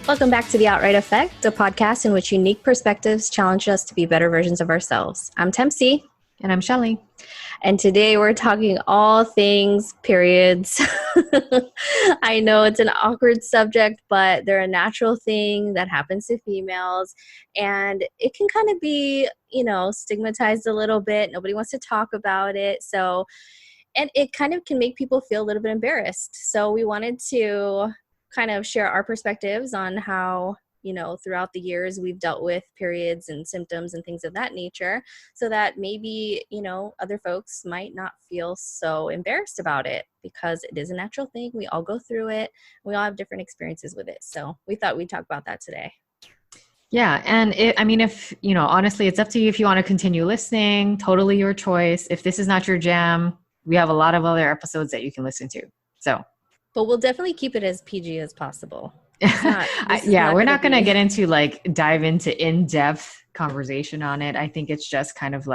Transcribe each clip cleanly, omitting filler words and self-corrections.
Welcome back to The Outright Effect, a podcast in which unique perspectives challenge us to be better versions of ourselves. I'm Tempsy. And I'm Shelly. And today we're talking all things periods. I know it's an awkward subject, but they're a natural thing that happens to females. And it can kind of be, stigmatized a little bit. Nobody wants to talk about it. And it kind of can make people feel a little bit embarrassed. So we wanted to kind of share our perspectives on how, throughout the years we've dealt with periods and symptoms and things of that nature, so that maybe, other folks might not feel so embarrassed about it, because it is a natural thing. We all go through it. We all have different experiences with it. So we thought we'd talk about that today. Yeah. And if, honestly, it's up to you if you want to continue listening, totally your choice. If this is not your jam, we have a lot of other episodes that you can listen to. But we'll definitely keep it as PG as possible. We're not going to get into dive into in-depth conversation on it. I think it's just kind of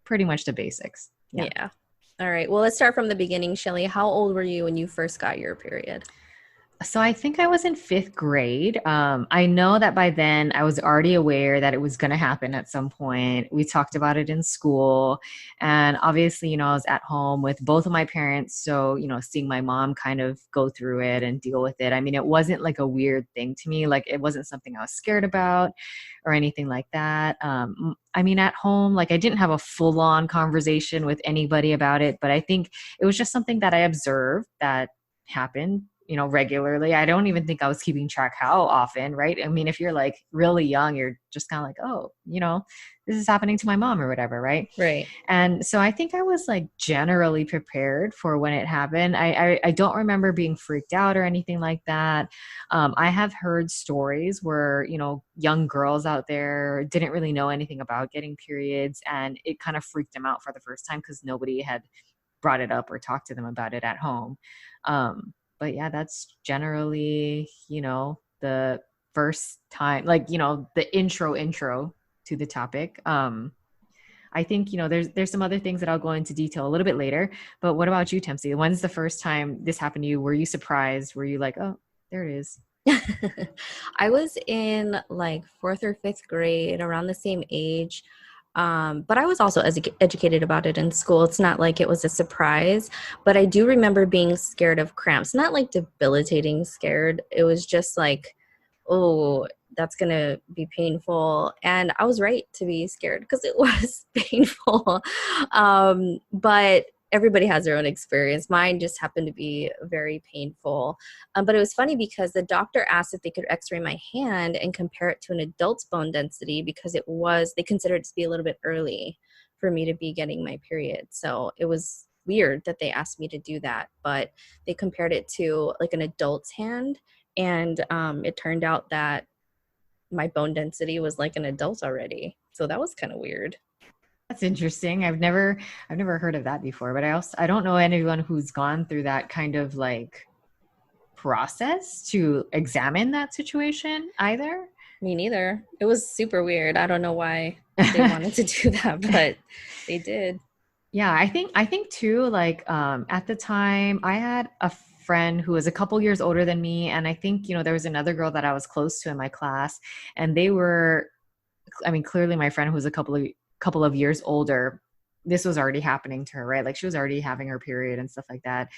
pretty much the basics. Yeah. All right. Well, let's start from the beginning. Shelly, how old were you when you first got your period? So I think I was in 5th grade. I know that by then I was already aware that it was going to happen at some point. We talked about it in school, and obviously, I was at home with both of my parents. So, seeing my mom kind of go through it and deal with it. I mean, it wasn't like a weird thing to me. It wasn't something I was scared about or anything like that. At home, I didn't have a full-on conversation with anybody about it, but I think it was just something that I observed that happened regularly. I don't even think I was keeping track how often, right? I mean, if you're really young, you're just kind of oh, this is happening to my mom or whatever, right? Right. And so I think I was generally prepared for when it happened. I don't remember being freaked out or anything like that. I have heard stories where, young girls out there didn't really know anything about getting periods, and it kind of freaked them out for the first time because nobody had brought it up or talked to them about it at home. But yeah, that's generally, the first time, the intro to the topic. I think, there's some other things that I'll go into detail a little bit later, but what about you, Tempsy? When's the first time this happened to you? Were you surprised? Were you oh, there it is? I was in 4th or 5th grade, around the same age. But I was also educated about it in school. It's not like it was a surprise, but I do remember being scared of cramps, not debilitating scared. It was just oh, that's going to be painful. And I was right to be scared because it was painful. But everybody has their own experience. Mine just happened to be very painful. But it was funny because the doctor asked if they could x-ray my hand and compare it to an adult's bone density, because they considered it to be a little bit early for me to be getting my period. So it was weird that they asked me to do that, but they compared it to an adult's hand. And it turned out that my bone density was like an adult already. So that was kind of weird. That's interesting. I've never heard of that before, but I don't know anyone who's gone through that kind of process to examine that situation either. Me neither. It was super weird. I don't know why they wanted to do that, but they did. Yeah, I think too, at the time I had a friend who was a couple years older than me, and I think, there was another girl that I was close to in my class, and they were, clearly my friend who was a couple of years older, this was already happening to her, right? She was already having her period and stuff like that.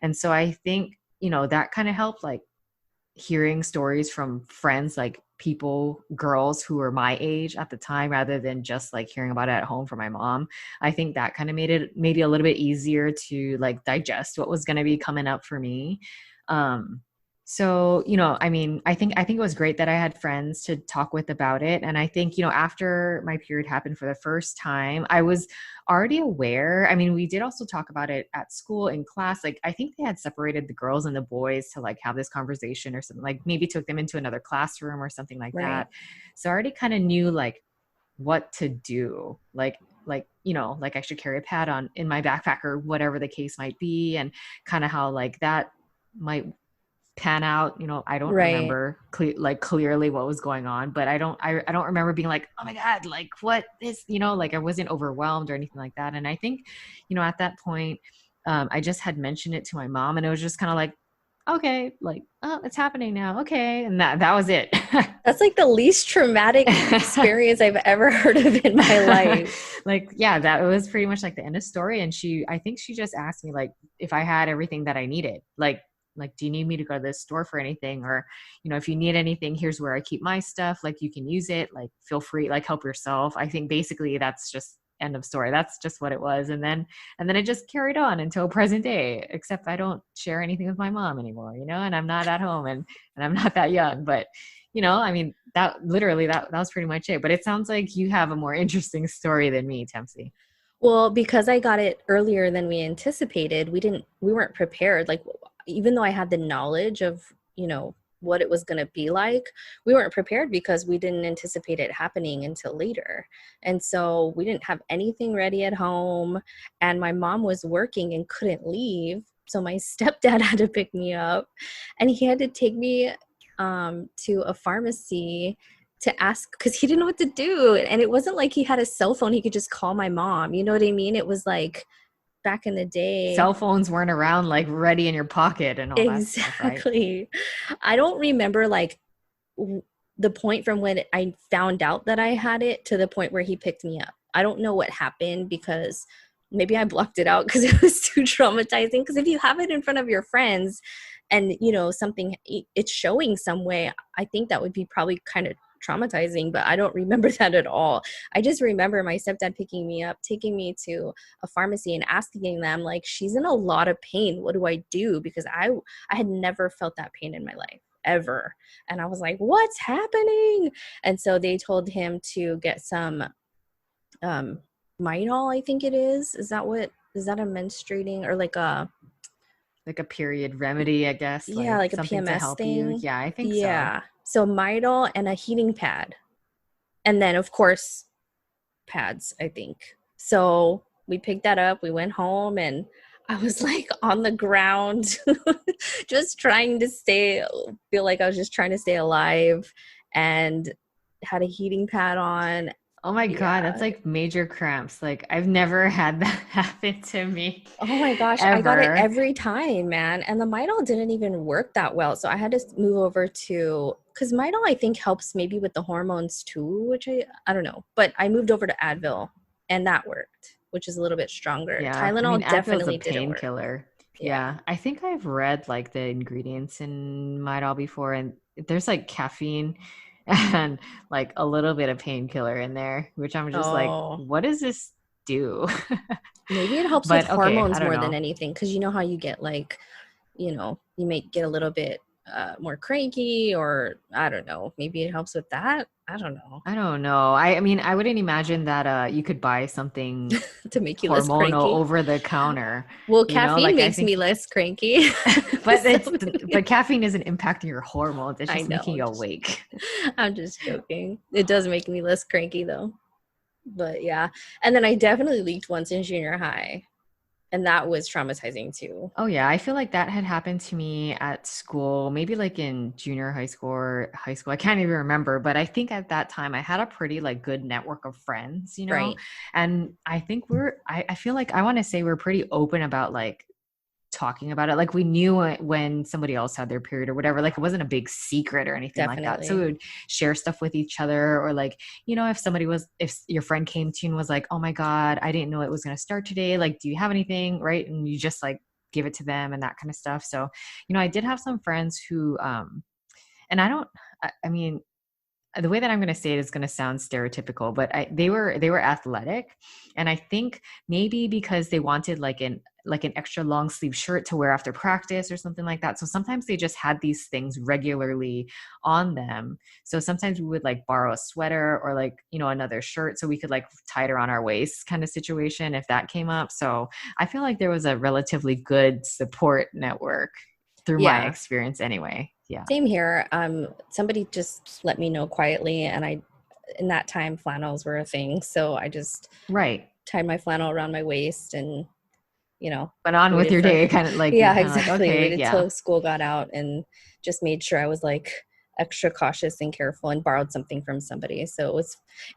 And so I think, that kind of helped, hearing stories from friends, people, girls who were my age at the time, rather than just hearing about it at home from my mom. I think that kind of made it maybe a little bit easier to digest what was going to be coming up for me. So, I think it was great that I had friends to talk with about it. And I think, after my period happened for the first time, I was already aware. We did also talk about it at school in class. I think they had separated the girls and the boys to have this conversation or something, maybe took them into another classroom or something like that. So I already kind of knew what to do. I should carry a pad on in my backpack or whatever the case might be, and kind of how that might pan out. I don't remember clearly what was going on, but I don't remember being oh my God, what is, I wasn't overwhelmed or anything like that. And I think, at that point, I just had mentioned it to my mom, and it was just kind of okay, like, oh, it's happening now. Okay. And that was it. That's like the least traumatic experience I've ever heard of in my life. Like, yeah, that was pretty much like the end of story. And I think she just asked me like if I had everything that I needed. Like, do you need me to go to the store for anything? Or, if you need anything, here's where I keep my stuff. Like, you can use it. Like, feel free, like, help yourself. I think basically that's just end of story. That's just what it was. And then it just carried on until present day, except I don't share anything with my mom anymore, and I'm not at home and I'm not that young, but I mean, that literally, that was pretty much it. But it sounds like you have a more interesting story than me, Tempsy. Well, because I got it earlier than we anticipated, we weren't prepared. Like, even though I had the knowledge of, what it was going to be like, we weren't prepared because we didn't anticipate it happening until later. And so we didn't have anything ready at home, and my mom was working and couldn't leave. So my stepdad had to pick me up, and he had to take me to a pharmacy to ask, because he didn't know what to do. And it wasn't like he had a cell phone he could just call my mom. You know what I mean? It was like back in the day. Cell phones weren't around, like, ready in your pocket and all that stuff, right? Exactly. I don't remember like the point from when I found out that I had it to the point where he picked me up. I don't know what happened, because maybe I blocked it out because it was too traumatizing. Because if you have it in front of your friends and something, it's showing some way, I think that would be probably kind of traumatizing, but I don't remember that at all. I just remember my stepdad picking me up, taking me to a pharmacy and asking them, like, she's in a lot of pain, what do I do? Because I had never felt that pain in my life ever. And I was like, what's happening? And so they told him to get some Midol, I think it is. Is that a menstruating or like a period remedy, I guess, yeah, like like a something to PMS help you. thing? Yeah, I think so. Yeah. So Midol and a heating pad. And then of course pads, I think. So we picked that up, we went home, and I was like on the ground, just trying to feel like I was just trying to stay alive, and had a heating pad on. Oh my God, that's Yeah. like major cramps. Like, I've never had that happen to me Oh my gosh, I got it ever. every time, man. And the Midol didn't even work that well. So I had to move over to, because Midol I think helps maybe with the hormones too, which I don't know. But I moved over to Advil, and that worked, which is a little bit stronger. Yeah, I mean, Tylenol Advil's a definitely didn't work. painkiller. Yeah. Yeah, I think I've read like the ingredients in Midol before, and there's like caffeine and like a little bit of painkiller in there, which I'm just like, Oh, what does this do? maybe it helps with But okay, I hormones don't more than know. anything. Because you know how you get like, you may get a little bit more cranky, or I don't know. Maybe it helps with that. I don't know. I don't know. I mean, I wouldn't imagine that you could buy something To make you less hormonal cranky. over the counter, Well, caffeine like I makes me think less cranky. but So but caffeine isn't impacting your hormones. It's I just know. making you awake. I'm just joking. It does make me less cranky though. But yeah. And then I definitely leaked once in junior high. And that was traumatizing too. Oh yeah, I feel like that had happened to me at school, maybe like in junior high school or high school. I can't even remember, but I think at that time I had a pretty like good network of friends. Right. And I think I feel like I want to say we're pretty open about like talking about it. Like we knew when somebody else had their period or whatever. Like it wasn't a big secret or anything like that. So we Definitely. would share stuff with each other, or like, if your friend came to you and was like, oh my God, I didn't know it was going to start today. Like, do you have anything? Right. And you just like give it to them and that kind of stuff. So, I did have some friends who, and I mean, the way that I'm going to say it is going to sound stereotypical, but they were athletic, and I think maybe because they wanted like an extra long sleeve shirt to wear after practice or something like that. So sometimes they just had these things regularly on them. So sometimes we would like borrow a sweater or like another shirt so we could like tie it around our waist kind of situation if that came up. So I feel like there was a relatively good support network through my Yeah. experience anyway. Yeah. Same here. Somebody just let me know quietly, and in that time flannels were a thing. So I just Right. tied my flannel around my waist and, Went on with waited your for day, kind of like you're yeah, kind of like, exactly. okay, Waited yeah. till school got out and just made sure I was like extra cautious and careful and borrowed something from somebody. So it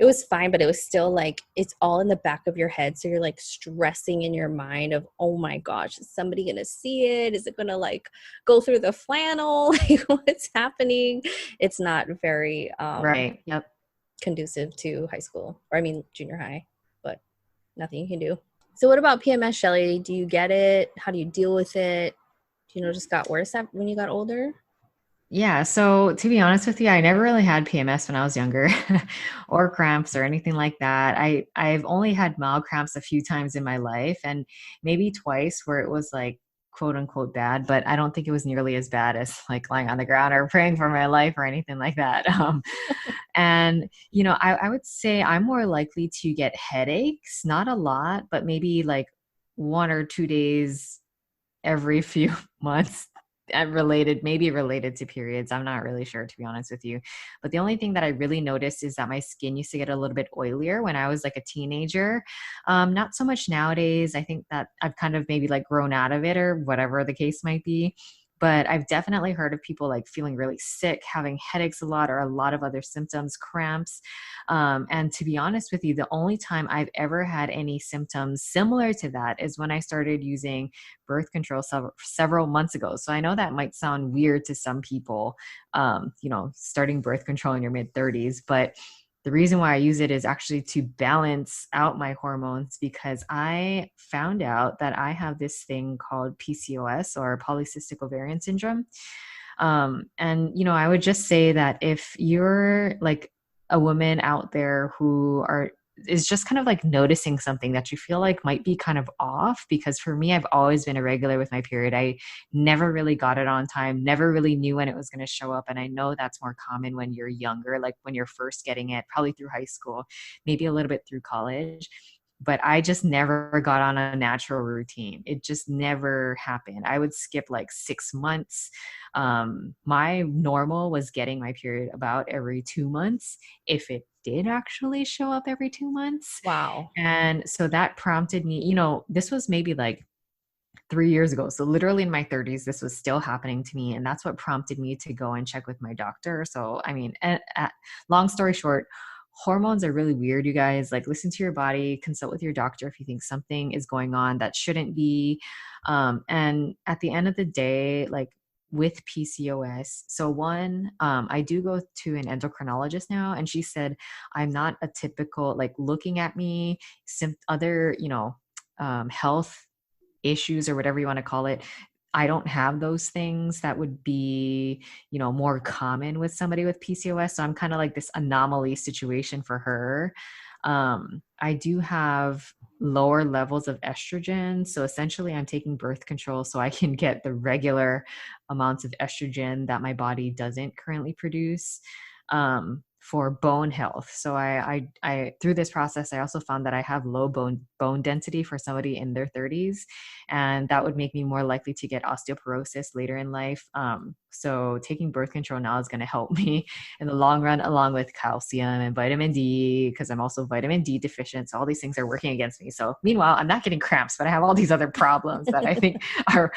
was fine, but it was still like it's all in the back of your head. So you're like stressing in your mind of, oh my gosh, is somebody gonna see it? Is it gonna like go through the flannel? Like what's happening? It's not very Right. Yep. conducive to high school, or I mean junior high, but nothing you can do. So what about PMS, Shelly? Do you get it? How do you deal with it? Do you know just got worse when you got older? Yeah, so to be honest with you, I never really had PMS when I was younger or cramps or anything like that. I've only had mild cramps a few times in my life and maybe twice where it was like quote unquote bad, but I don't think it was nearly as bad as like lying on the ground or praying for my life or anything like that. And I would say I'm more likely to get headaches, not a lot, but maybe like 1 or 2 days every few months, maybe related to periods. I'm not really sure, to be honest with you. But the only thing that I really noticed is that my skin used to get a little bit oilier when I was like a teenager. Not so much nowadays. I think that I've kind of maybe like grown out of it or whatever the case might be. But I've definitely heard of people like feeling really sick, having headaches a lot, or a lot of other symptoms, cramps. And to be honest with you, the only time I've ever had any symptoms similar to that is when I started using birth control several months ago. So I know that might sound weird to some people, starting birth control in your mid 30s, but the reason why I use it is actually to balance out my hormones because I found out that I have this thing called PCOS or polycystic ovarian syndrome. I would just say that if you're like a woman out there who is just kind of like noticing something that you feel like might be kind of off, because for me, I've always been irregular with my period. I never really got it on time, never really knew when it was going to show up. And I know that's more common when you're younger, like when you're first getting it, probably through high school, maybe a little bit through college. But I just never got on a natural routine. It just never happened. I would skip like 6 months. My normal was getting my period about every 2 months, if it did actually show up every 2 months. Wow. And so that prompted me, this was maybe like 3 years ago. So literally in my 30s, this was still happening to me. And that's what prompted me to go and check with my doctor. So, I mean, long story short, hormones are really weird, you guys. Like, listen to your body, consult with your doctor if you think something is going on that shouldn't be. And at the end of the day, like with PCOS, so one, I do go to an endocrinologist now, and she said I'm not a typical, like, looking at me, other, health issues or whatever you want to call it. I don't have those things that would be, more common with somebody with PCOS. So I'm kind of like this anomaly situation for her. I do have lower levels of estrogen. So essentially, I'm taking birth control so I can get the regular amounts of estrogen that my body doesn't currently produce. For bone health. So I through this process, I also found that I have low bone density for somebody in their 30s, and that would make me more likely to get osteoporosis later in life. So taking birth control now is going to help me in the long run, along with calcium and vitamin D, because I'm also vitamin D deficient. So all these things are working against me. So meanwhile, I'm not getting cramps, but I have all these other problems that I think are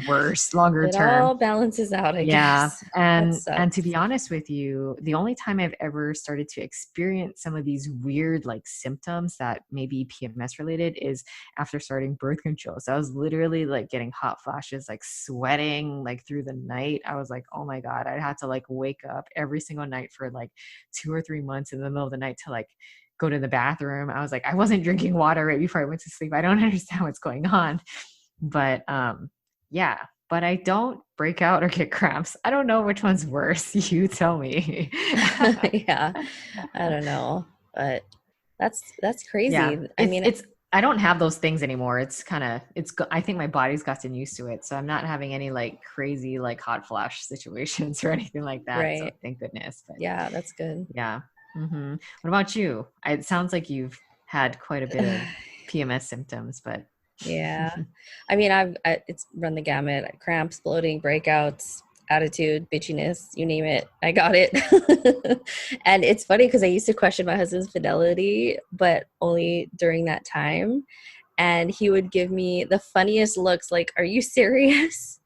worse longer term. It all balances out, I guess. And to be honest with you, the only time I've ever started to experience some of these weird like symptoms that may be PMS related is after starting birth control. So I was literally like getting hot flashes, like sweating like through the night. I was like, oh my God, I had to like wake up every single night for like 2 or 3 months in the middle of the night to like go to the bathroom. I was like, I wasn't drinking water right before I went to sleep. I don't understand what's going on. But yeah, but I don't break out or get cramps. I don't know which one's worse. You tell me. Yeah, I don't know, but that's crazy. Yeah, I mean, it's I don't have those things anymore. I think my body's gotten used to it. So I'm not having any like crazy like hot flash situations or anything like that. right. So thank goodness. But Yeah, that's good. yeah. What about you? It sounds like you've had quite a bit of PMS symptoms, but Yeah. I mean, it's run the gamut: cramps, bloating, breakouts, attitude, bitchiness, you name it. I got it. And it's funny because I used to question my husband's fidelity, but only during that time. And he would give me the funniest looks like, are you serious?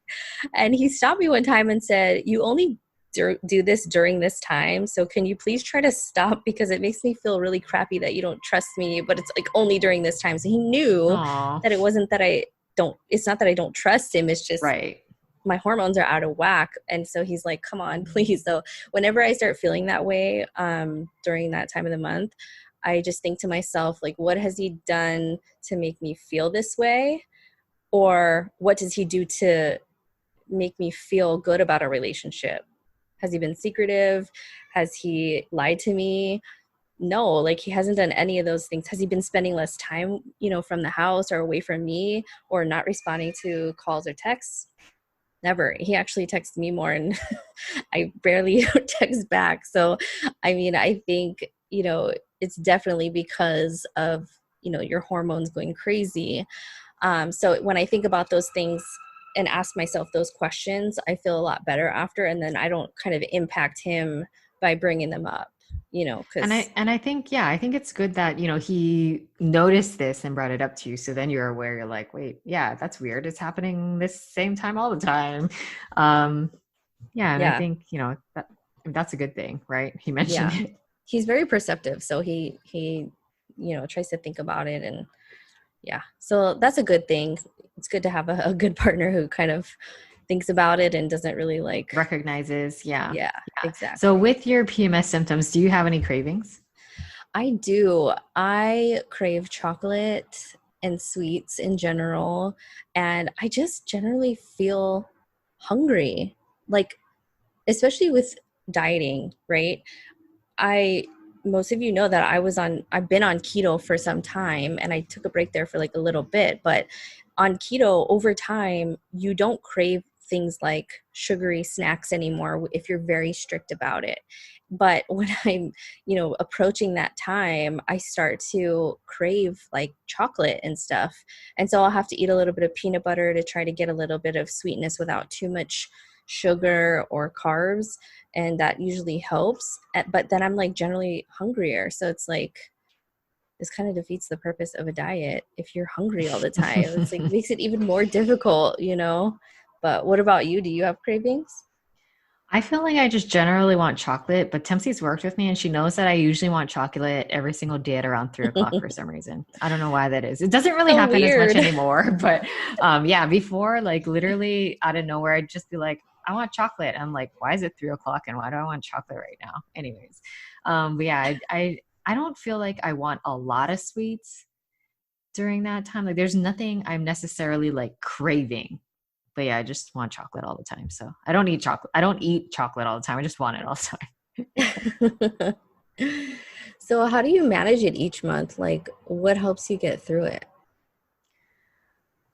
And he stopped me one time and said, you only do this during this time. So can you please try to stop, because it makes me feel really crappy that you don't trust me, but it's like only during this time. So he knew Oh, that it wasn't that it's not that I don't trust him. It's just right. my hormones are out of whack. And so he's like, come on, please. So whenever I start feeling that way during that time of the month, I just think to myself, like, what has he done to make me feel this way? Or what does he do to make me feel good about a relationship? Has he been secretive? Has he lied to me? No, like he hasn't done any of those things. Has he been spending less time, from the house or away from me, or not responding to calls or texts? Never. He actually texts me more, and I barely text back. So, I mean, I think, it's definitely because of, your hormones going crazy. So when I think about those things and ask myself those questions, I feel a lot better after. And then I don't kind of impact him by bringing them up, And because I think, yeah, I think it's good that, he noticed this and brought it up to you. So then you're aware, you're like, wait, yeah, that's weird. It's happening this same time all the time. Um, yeah, and I yeah, think, that's a good thing, right? He mentioned yeah, it. he's very perceptive. So he tries to think about it, and yeah, so that's a good thing. It's good to have a good partner who kind of thinks about it and doesn't really like, Recognizes, yeah. yeah, Yeah. So exactly. with your PMS symptoms, do you have any cravings? I do. I crave chocolate and sweets in general, and I just generally feel hungry. Like, especially with dieting, right? I Most of you know that I've been on keto for some time, and I took a break there for like a little bit, but on keto over time, you don't crave things like sugary snacks anymore if you're very strict about it. But when I'm, approaching that time, I start to crave like chocolate and stuff. And so I'll have to eat a little bit of peanut butter to try to get a little bit of sweetness without too much sugar or carbs, and that usually helps. But then I'm like generally hungrier, so it's like this kind of defeats the purpose of a diet if you're hungry all the time. It's like makes it even more difficult. But what about you? Do you have cravings? I feel like I just generally want chocolate, but Tempsy's worked with me and she knows that I usually want chocolate every single day at around 3 o'clock for some reason. I don't know why that is. It doesn't really So happen as much weird. anymore, but yeah, before, like literally out of nowhere, I'd just be like, I want chocolate. I'm like, why is it 3 o'clock and why do I want chocolate right now? Anyways, but yeah, I don't feel like I want a lot of sweets during that time. Like there's nothing I'm necessarily like craving, but yeah, I just want chocolate all the time. So I don't eat chocolate. I don't eat chocolate all the time. I just want it all the time. So how do you manage it each month? Like, what helps you get through it?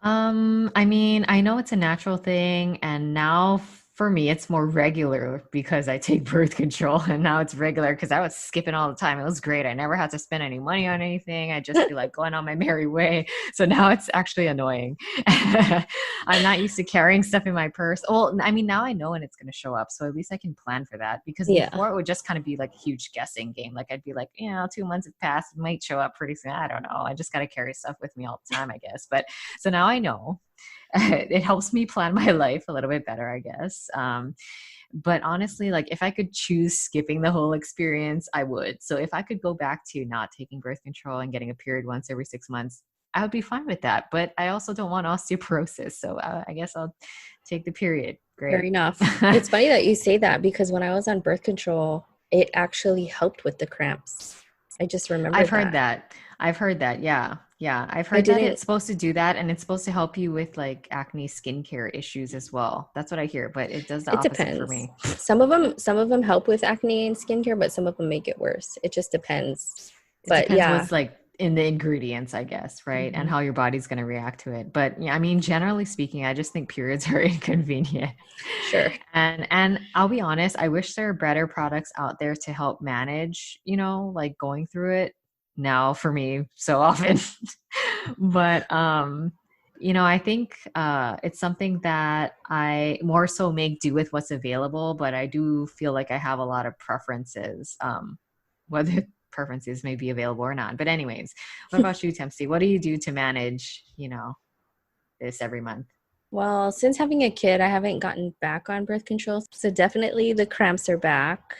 I mean, I know it's a natural thing, and now for me, it's more regular because I take birth control, and now it's regular because I was skipping all the time. It was great. I never had to spend any money on anything. I just be like going on my merry way. So now it's actually annoying. I'm not used to carrying stuff in my purse. Well, I mean, now I know when it's going to show up, so at least I can plan for that. Because Yeah. before it would just kind of be like a huge guessing game. Like I'd be like, 2 months have passed, it might show up pretty soon. I don't know. I just got to carry stuff with me all the time, I guess. But so now I know. It helps me plan my life a little bit better, I guess. But honestly, like if I could choose skipping the whole experience, I would. So if I could go back to not taking birth control and getting a period once every 6 months, I would be fine with that. But I also don't want osteoporosis. So I guess I'll take the period. Fair Great. enough. It's funny that you say that, because when I was on birth control, it actually helped with the cramps. I just I've remembered heard that. that. I've heard that. Yeah. Yeah. I've I heard that didn't, it's supposed to do that and it's supposed to help you with like acne skincare issues as well. That's what I hear, but it does the it opposite for depends. me. Some of them help with acne and skincare, but some of them make it worse. It just depends. It But depends yeah. what's like in the ingredients, I guess, right? And Mhm. how your body's going to react to it. But yeah, I mean, generally speaking, I just think periods are inconvenient. Sure. And I'll be honest, I wish there are better products out there to help manage, like going through it now for me so often. But I think it's something that I more so make do with what's available, but I do feel like I have a lot of preferences, whether preferences may be available or not. But anyways, what about you, Tempsy? What do you do to manage, this every month? Well, since having a kid, I haven't gotten back on birth control. So definitely the cramps are back.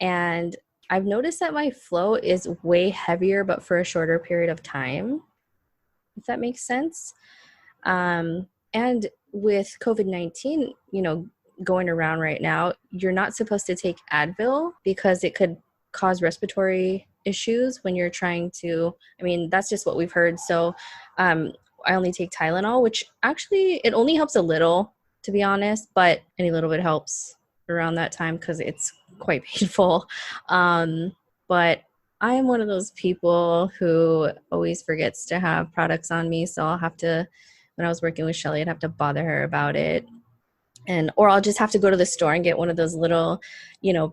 And I've noticed that my flow is way heavier, but for a shorter period of time, if that makes sense. And with COVID-19, going around right now, you're not supposed to take Advil because it could cause respiratory issues when you're trying to, I mean, that's just what we've heard. So um, I only take Tylenol, which actually it only helps a little, to be honest, but any little bit helps around that time because it's quite painful. But I am one of those people who always forgets to have products on me, so I'll have to, when I was working with Shelly, I'd have to bother her about it. And or I'll just have to go to the store and get one of those little,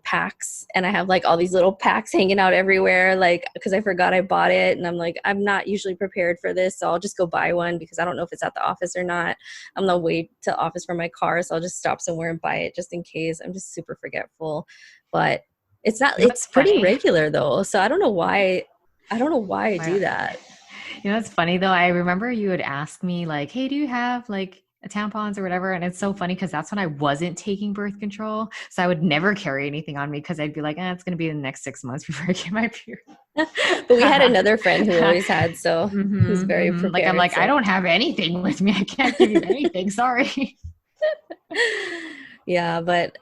packs. And I have like all these little packs hanging out everywhere, like because I forgot I bought it. And I'm like, I'm not usually prepared for this, so I'll just go buy one because I don't know if it's at the office or not. I'm gonna wait to the office for my car, so I'll just stop somewhere and buy it just in case. I'm just super forgetful. But it's not You know it's what's pretty funny? regular though. So I don't know why I do that. You know, it's funny though. I remember you would ask me like, "Hey, do you have like a tampons or whatever?" And it's so funny because that's when I wasn't taking birth control, so I would never carry anything on me because I'd be like, "It's going to be the next 6 months before I get my period." But we had another friend who always had, so who's very Like I'm prepared. like, I So don't have anything with me. I can't give you anything. Sorry. yeah, but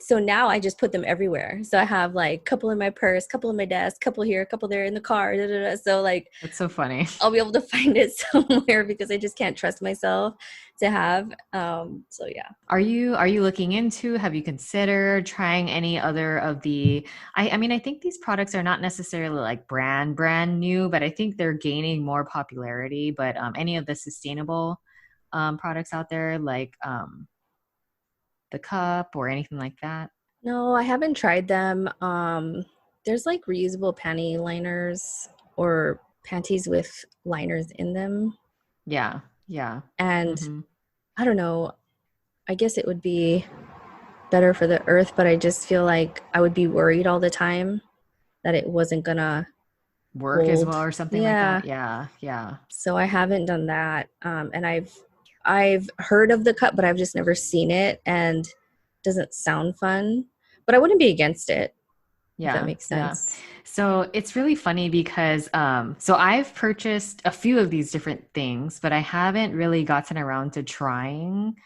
so now I just put them everywhere. So I have like a couple in my purse, couple in my desk, couple here, couple there in the car. Da, da, da. So like That's so funny. I'll be able to find it somewhere because I just can't trust myself to have. So yeah. Are you looking into, have you considered trying any other of the I mean I think these products are not necessarily like brand new, but I think they're gaining more popularity. But any of the sustainable products out there like the cup or anything like that? No, I haven't tried them. There's like reusable panty liners or panties with liners in them. Yeah, yeah. And Hmm. I don't know, I guess it would be better for the earth, but I just feel like I would be worried all the time that it wasn't gonna Work as well hold. or something like Yeah. that. Yeah, yeah. So I haven't done that. And I've heard of the cup, but I've just never seen it and it doesn't sound fun. But I wouldn't be against it, if that Yeah, makes yeah. sense. So it's really funny because so I've purchased a few of these different things, but I haven't really gotten around to trying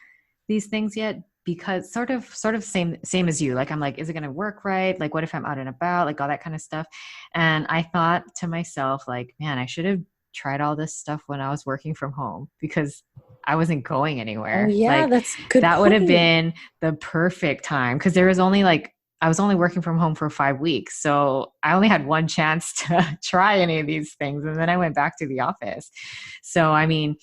these things yet because sort of same as you. Like I'm like, is it gonna work right? Like what if I'm out and about? Like all that kind of stuff. And I thought to myself, like, man, I should have tried all this stuff when I was working from home because I wasn't going Oh anywhere. yeah, Like that's a good that would have point. been the perfect time because there was only like I was only working from home for 5 weeks. So I only had one chance to try any of these things. And then I went back to the office. So, I mean,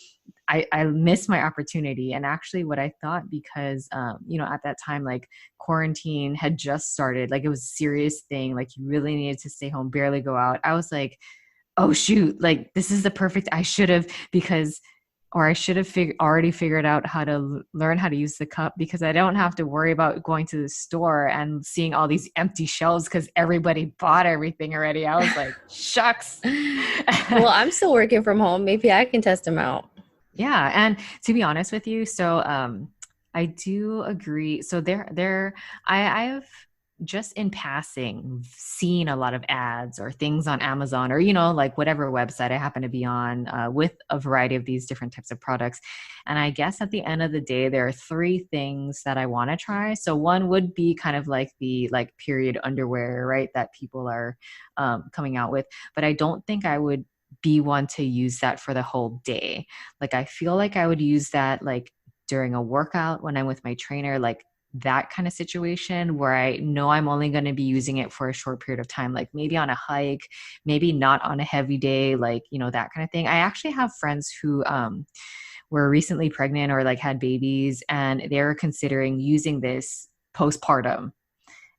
I missed my opportunity. And actually, what I thought, because, at that time, like quarantine had just started, like it was a serious thing, like you really needed to stay home, barely go out. I was like, oh, shoot, like this is the perfect, I should have, because or I should have already figured out how to learn how to use the cup because I don't have to worry about going to the store and seeing all these empty shelves because everybody bought everything already. I was like, shucks. Well, I'm still working from home. Maybe I can test them out. Yeah, and to be honest with you, so I do agree. So I've just in passing seen a lot of ads or things on Amazon or like whatever website I happen to be on with a variety of these different types of products. And I guess at the end of the day, there are three things that I want to try. So one would be kind of like the like period underwear, right, that people are coming out with, but I don't think I would be one to use that for the whole day. Like I feel like I would use that like during a workout when I'm with my trainer, like that kind of situation where I know I'm only going to be using it for a short period of time, like maybe on a hike, maybe not on a heavy day, like, that kind of thing. I actually have friends who were recently pregnant or like had babies and they're considering using this postpartum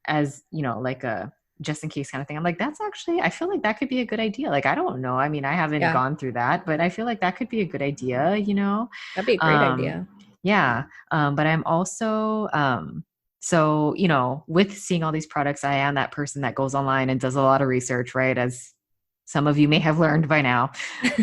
as, like a just in case kind of thing. I'm like, that's actually, I feel like that could be a good idea. Like, I don't know. I mean, I haven't Yeah, gone through that, but I feel like that could be a good idea. that'd be a great Um, idea. yeah. But I'm also, so, with seeing all these products, I am that person that goes online and does a lot of research, right? As some of you may have learned by now,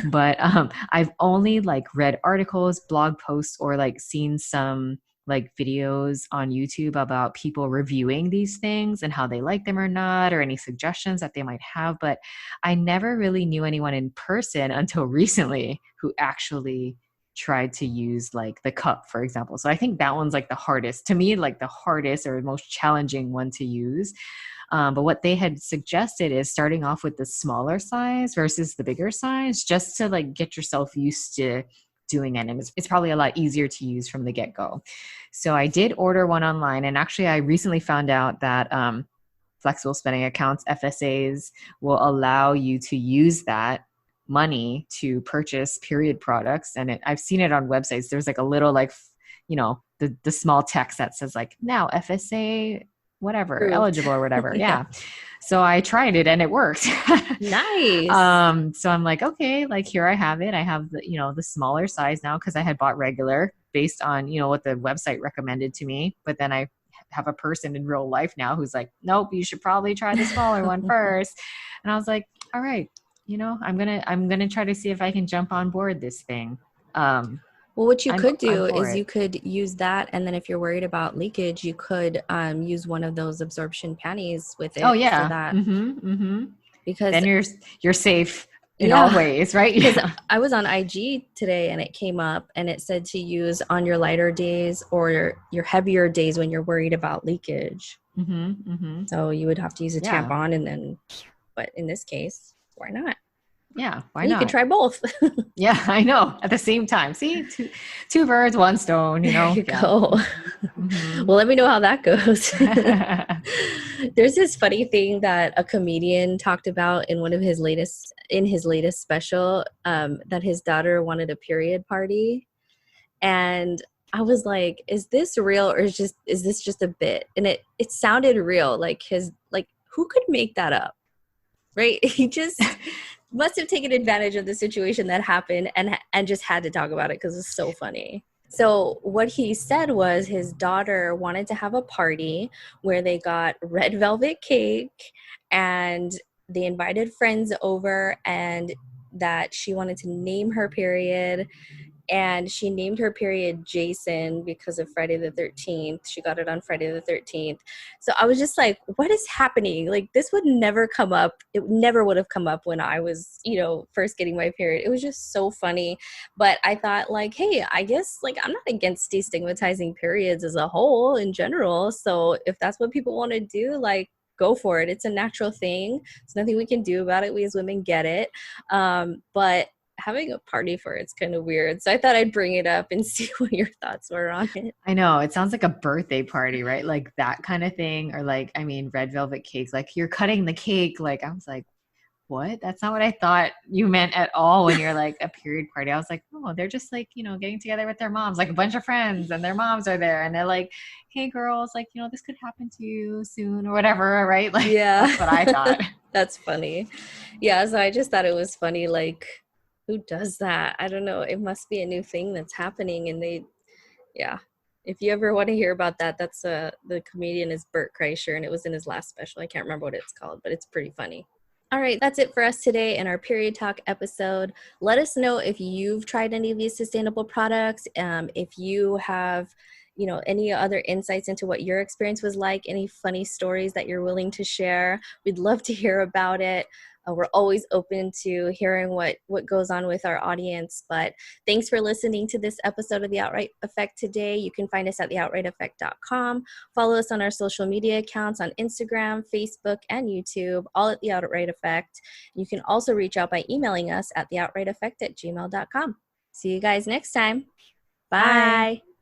but I've only like read articles, blog posts, or like seen some like videos on YouTube about people reviewing these things and how they like them or not, or any suggestions that they might have. But I never really knew anyone in person until recently who actually tried to use like the cup, for example. So I think that one's like the hardest to me, like the hardest or most challenging one to use. But what they had suggested is starting off with the smaller size versus the bigger size, just to like get yourself used to doing it. And it's probably a lot easier to use from the get-go. So I did order one online, and actually I recently found out that flexible spending accounts, FSAs, will allow you to use that money to purchase period products. And I've seen it on websites. There's like a little like, the small text that says like, now FSA whatever Approved. eligible or whatever. Yeah. Yeah. So I tried it and it worked. Nice. So I'm like, okay, like here I have it. I have the smaller size now because I had bought regular based on, what the website recommended to me. But then I have a person in real life now who's like, nope, you should probably try the smaller one first. And I was like, all right, I'm gonna try to see if I can jump on board this thing. Well, what you could I'm do for is it. you could use that, and then if you're worried about leakage, you could use one of those absorption panties with Oh it so yeah. that Mm-hmm. because Then you're safe in all yeah, ways, right? because Yeah. I was on IG today and it came up and it said to use on your lighter days or your heavier days when you're worried about leakage. Mm-hmm. Mm-hmm. So you would have to use a Yeah. tampon and then, but in this case, why not? Yeah. Why And you could not? try both. Yeah, I know. At the same time. See, two birds, one stone, There you Yeah. go. Mm-hmm. Well, let me know how that goes. Mm-hmm. There's this funny thing that a comedian talked about in his latest special, that his daughter wanted a period party, and I was like, "Is this real or is this just a bit?" And it sounded real, like who could make that up, right? He just must have taken advantage of the situation that happened and just had to talk about it because it's so funny. So what he said was his daughter wanted to have a party where they got red velvet cake and they invited friends over and that she wanted to name her period, and she named her period Jason because of Friday the 13th. She got it on Friday the 13th. So I was just like, what is happening? Like, this would never come up. It never would have come up when I was, first getting my period. It was just so funny. But I thought, like, hey, I guess, like, I'm not against destigmatizing periods as a whole in general. So if that's what people want to do, like, go for it. It's a natural thing. There's nothing we can do about it. We as women get it. But having a party for it's kind of weird. So I thought I'd bring it up and see what your thoughts were on it. I know. It sounds like a birthday party, right? Like that kind of thing. Or like, I mean, red velvet cakes. Like you're cutting the cake. Like I was like, what? That's not what I thought you meant at all when you're like a period party. I was like, oh, they're just like, getting together with their moms, like a bunch of friends and their moms are there. And they're like, hey girls, like, this could happen to you soon or whatever. Right. Like Yeah. that's what I thought. That's funny. Yeah. So I just thought it was funny. Like, who does that? I don't know. It must be a new thing that's happening. And yeah. If you ever want to hear about that, that's the comedian is Bert Kreischer, and it was in his last special. I can't remember what it's called, but it's pretty funny. All right, that's it for us today in our Period Talk episode. Let us know if you've tried any of these sustainable products, if you have, any other insights into what your experience was like, any funny stories that you're willing to share. We'd love to hear about it. We're always open to hearing what goes on with our audience. But thanks for listening to this episode of The Outright Effect today. You can find us at theoutrighteffect.com. Follow us on our social media accounts on Instagram, Facebook, and YouTube, all at The Outright Effect. You can also reach out by emailing us at theoutrighteffect@gmail.com. See you guys next time. Bye. Bye.